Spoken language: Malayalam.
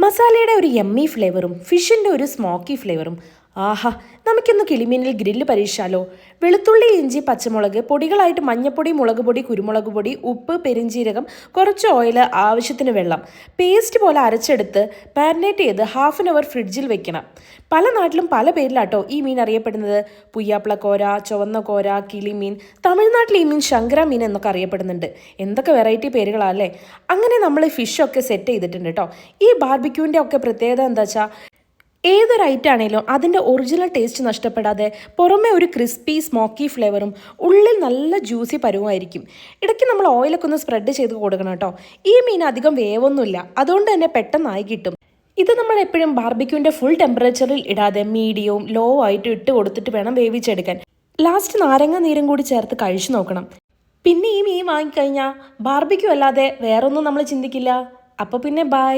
മസാലയുടെ ഒരു യമ്മി ഫ്ലേവറും ഫിഷിൻ്റെ ഒരു സ്മോക്കി ഫ്ലേവറും. ആഹാ, നമുക്കൊന്ന് കിളിമീനിൽ ഗ്രില്ല് പരീക്ഷിച്ചാലോ. വെളുത്തുള്ളി, ഇഞ്ചി, പച്ചമുളക് പൊടികളായിട്ട് മഞ്ഞപ്പൊടി, മുളക് പൊടി, കുരുമുളക് പൊടി, ഉപ്പ്, പെരിഞ്ചീരകം, കുറച്ച് ഓയിൽ, ആവശ്യത്തിന് വെള്ളം, പേസ്റ്റ് പോലെ അരച്ചെടുത്ത് മാരിനേറ്റ് ചെയ്ത് ഹാഫ് ആൻ അവർ ഫ്രിഡ്ജിൽ വെക്കണം. പല നാട്ടിലും പല പേരിലാട്ടോ ഈ മീൻ അറിയപ്പെടുന്നത്. പുയ്യാപ്പിളക്കോര, ചുവന്ന കോര, കിളിമീൻ. തമിഴ്നാട്ടിൽ ഈ മീൻ ശങ്കര മീൻ എന്നൊക്കെ അറിയപ്പെടുന്നുണ്ട്. എന്തൊക്കെ വെറൈറ്റി പേരുകളാല്ലേ. അങ്ങനെ നമ്മൾ ഫിഷൊക്കെ സെറ്റ് ചെയ്തിട്ടുണ്ട് കേട്ടോ. ഈ ബാർബിക്യൂവിൻ്റെ ഒക്കെ പ്രത്യേകത എന്താ വെച്ചാൽ ഏതൊരു ഐറ്റം ആണെങ്കിലും അതിൻ്റെ ഒറിജിനൽ ടേസ്റ്റ് നഷ്ടപ്പെടാതെ പുറമെ ഒരു ക്രിസ്പി സ്മോക്കി ഫ്ലേവറും ഉള്ളിൽ നല്ല ജ്യൂസി പരുവമായിരിക്കും. ഇടയ്ക്ക് നമ്മൾ ഓയിലൊക്കെ ഒന്ന് സ്പ്രെഡ് ചെയ്ത് കൊടുക്കണം കേട്ടോ. ഈ മീൻ അധികം വേവൊന്നുമില്ല, അതുകൊണ്ട് തന്നെ പെട്ടെന്നായി കിട്ടും. ഇത് നമ്മൾ എപ്പോഴും ബാർബിക്യൂവിൻ്റെ ഫുൾ ടെമ്പറേച്ചറിൽ ഇടാതെ മീഡിയവും ലോ ആയിട്ട് ഇട്ട് കൊടുത്തിട്ട് വേണം വേവിച്ചെടുക്കാൻ. ലാസ്റ്റ് നാരങ്ങ നീരും കൂടി ചേർത്ത് കഴിച്ചു നോക്കണം. പിന്നെ ഈ മീൻ വാങ്ങിക്കഴിഞ്ഞാൽ ബാർബിക്യൂ അല്ലാതെ വേറൊന്നും നമ്മൾ ചിന്തിക്കില്ല. അപ്പോൾ പിന്നെ ബൈ.